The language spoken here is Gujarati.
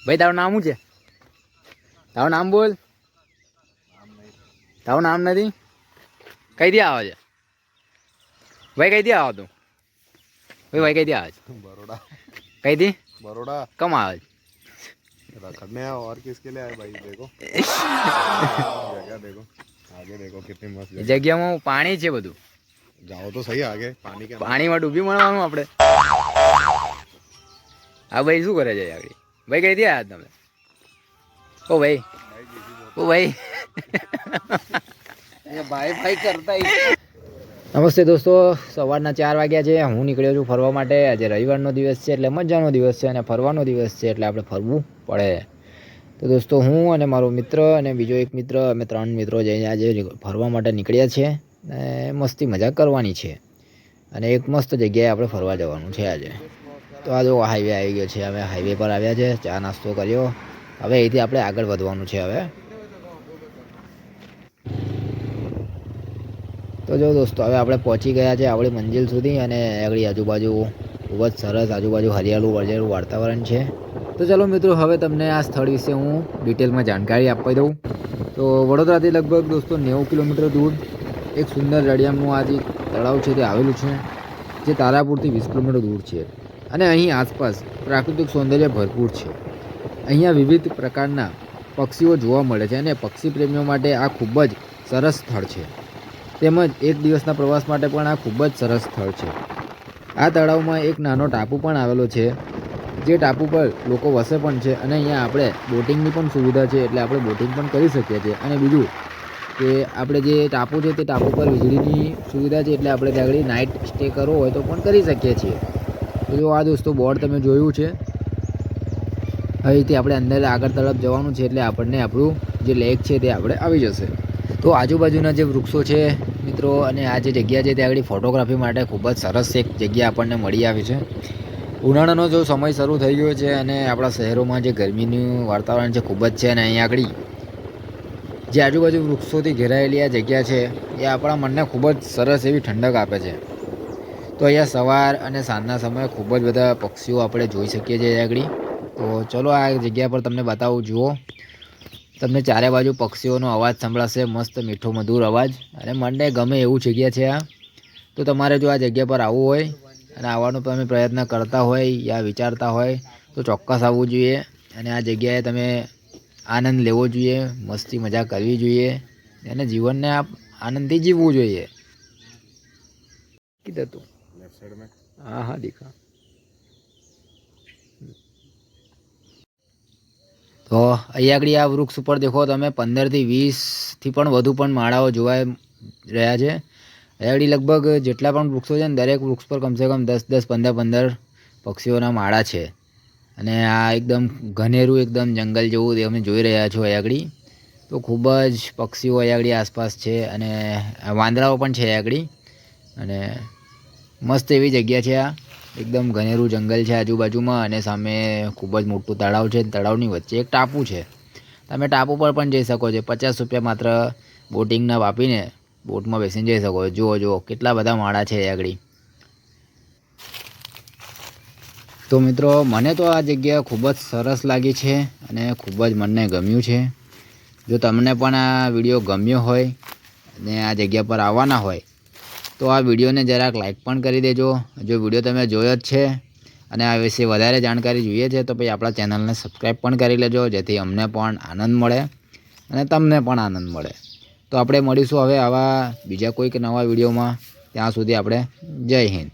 ભાઈ તારું નામ શું છે? તારું નામ બોલ. તારું નામ નથી? કઈથી આવે છે ભાઈ? કઈથી આવો તું ભાઈ? કઈથી આવે છે? बड़ौदा। કઈથી? बड़ौदा। કમ આવે છે? रखड़ने है और किसके लिए आए भाई? देखो जगह देखो, आगे देखो कितनी मस्त એ जगह। જગ્યામાં પાણી છે બધું. जाओ तो सही आगे पानी के अंदर। પાણીમાં ડૂબી મળવાનું આપણે. હા ભાઈ શું કરે છે આગળ? ભાઈ કઈથી આવ્યા તમે? ઓ ભાઈ, ઓ ભાઈ. ભાઈ ભાઈ કરતા. નમસ્તે દોસ્તો, સવારના 4 વાગ્યા છે. હું નીકળ્યો છું ફરવા માટે. આજે રવિવારનો દિવસ છે એટલે મજાનો દિવસ છે અને ફરવાનો દિવસ છે એટલે આપણે ફરવું પડે. તો દોસ્તો હું અને મારો મિત્ર અને બીજો એક મિત્ર, અમે 3 મિત્રો જઈને આજે ફરવા માટે નીકળ્યા છે. અને મસ્તી મજા કરવાની છે અને એક મસ્ત જગ્યાએ આપણે ફરવા જવાનું છે આજે. તો આ જો હાઈવે આવી ગયો છે. અમે હાઈવે પર આવ્યા છે, ચા નાસ્તો કર્યો. હવે અહીંથી આપણે આગળ વધવાનું છે. હવે તો જો દોસ્તો હવે આપણે પહોંચી ગયા છે આપણી મંજિલ સુધી અને આગળ આજુબાજુ ખૂબ જ સરસ આજુબાજુ હરિયાળું વરિયાળું વાતાવરણ છે. તો ચલો મિત્રો, હવે તમને આ સ્થળ વિશે હું ડિટેલમાં જાણકારી આપી દઉં. તો વડોદરાથી લગભગ દોસ્તો 90 કિલોમીટર દૂર એક સુંદર રળિયામનું આ જે તળાવ છે તે આવેલું છે, જે તારાપુરથી 20 કિલોમીટર દૂર છે. અને અહીં આસપાસ પ્રાકૃતિક સૌંદર્ય ભરપૂર છે. અહીંયા વિવિધ પ્રકારના પક્ષીઓ જોવા મળે છે અને પક્ષી પ્રેમીઓ માટે આ ખૂબ જ સરસ સ્થળ છે. તેમજ એક દિવસના પ્રવાસ માટે પણ આ ખૂબ જ સરસ સ્થળ છે. આ તળાવમાં એક નાનો ટાપુ પણ આવેલો છે, જે ટાપુ પર લોકો વસે પણ છે અને અહીંયા આપણે બોટિંગની પણ સુવિધા છે, એટલે આપણે બોટિંગ પણ કરી શકીએ છીએ. અને બીજું કે આપણે જે ટાપુ છે તે ટાપુ પર વીજળીની સુવિધા છે, એટલે આપણે ત્યાં આગળ નાઇટ સ્ટે કરવો હોય તો પણ કરી શકીએ છીએ. તો જો આ દોસ્તો બોર્ડ તમે જોયું છે. અહીંથી આપણે અંદર આગળ તરફ જવાનું છે એટલે આપણને આપણું જે લેક છે તે આપણે આવી જશે. તો આજુબાજુના જે વૃક્ષો છે મિત્રો અને આ જે જગ્યા છે ત્યાં આગળ ફોટોગ્રાફી માટે ખૂબ જ સરસ એક જગ્યા આપણને મળી આવી છે. ઉનાળાનો જો સમય શરૂ થઈ ગયો છે અને આપણા શહેરોમાં જે ગરમીનું વાતાવરણ છે ખૂબ જ છે, અને અહીંયા આગળ જે આજુબાજુ વૃક્ષોથી ઘેરાયેલી આ જગ્યા છે એ આપણા મનને ખૂબ જ સરસ એવી ઠંડક આપે છે. તો અહીંયા સવાર અને સાંજના સમયે ખૂબ જ બધા પક્ષીઓ આપણે જોઈ શકીએ છીએ આગળ. તો ચલો આ જગ્યા પર તમને બતાવું. જુઓ, તમને ચારે બાજુ પક્ષીઓનો અવાજ સંભળાશે, મસ્ત મીઠો મધુર અવાજ, અને મનને ગમે એવું જગ્યા છે આ. તો તમારે જો આ જગ્યા પર આવવું હોય અને આવવાનો તમે પ્રયત્ન કરતા હોય યા વિચારતા હોય તો ચોક્કસ આવવું જોઈએ અને આ જગ્યાએ તમે આનંદ લેવો જોઈએ, મસ્તી મજા કરવી જોઈએ અને જીવનને આનંદથી જીવવું જોઈએ. કીધું તું लेफ्ट साइड में હા હા દીખા. તો અહીંયા આગળ આ વૃક્ષ ઉપર દેખો તમે 15થી 20થી પણ વધુ પણ માળાઓ જોવા રહ્યા છે. અહીંયા આગળ લગભગ જેટલા પણ વૃક્ષો છે ને દરેક વૃક્ષ પર કમસે કમ 10-10, 15-15 પક્ષીઓના માળા છે. અને આ એકદમ ઘનેરું એકદમ જંગલ જેવું તમે જોઈ રહ્યા છો અહીંયા આગળ. તો ખૂબ જ પક્ષીઓ અહીંયા આગળ આસપાસ છે અને વાંદરાઓ પણ છે અહીંયા આગળ. અને મસ્ત એવી જગ્યા છે આ. એકદમ ઘનેરું જંગલ છે આજુબાજુમાં અને સામે ખૂબ જ મોટું તળાવ છે. તળાવની વચ્ચે એક ટાપુ છે. તમે ટાપુ પર પણ જઈ શકો છો. 50 રૂપિયા માત્ર બોટિંગના વાપરીને બોટમાં બેસીને જઈ શકો છો. જુઓ કેટલા બધા માળા છે આગળ. તો મિત્રો મને તો આ જગ્યા ખૂબ જ સરસ લાગી છે અને ખૂબ જ મને ગમ્યું છે. જો તમને પણ આ વિડીયો ગમ્યો હોય અને આ જગ્યા પર આવવાના હોય તો આ વિડીયોને જરાક લાઈક પણ કરી દેજો. જો વિડીયો તમે જોયો જ છે અને આ વિશે વધારે જાણકારી જોઈએ છે તો પછી આપણા ચેનલને સબસ્ક્રાઈબ પણ કરી લેજો, જેથી અમને પણ આનંદ મળે અને તમને પણ આનંદ મળે. તો આપણે મળીશું હવે આવા બીજા કોઈક નવા વિડીયોમાં. ત્યાં સુધી આપણે જય હિન્દ.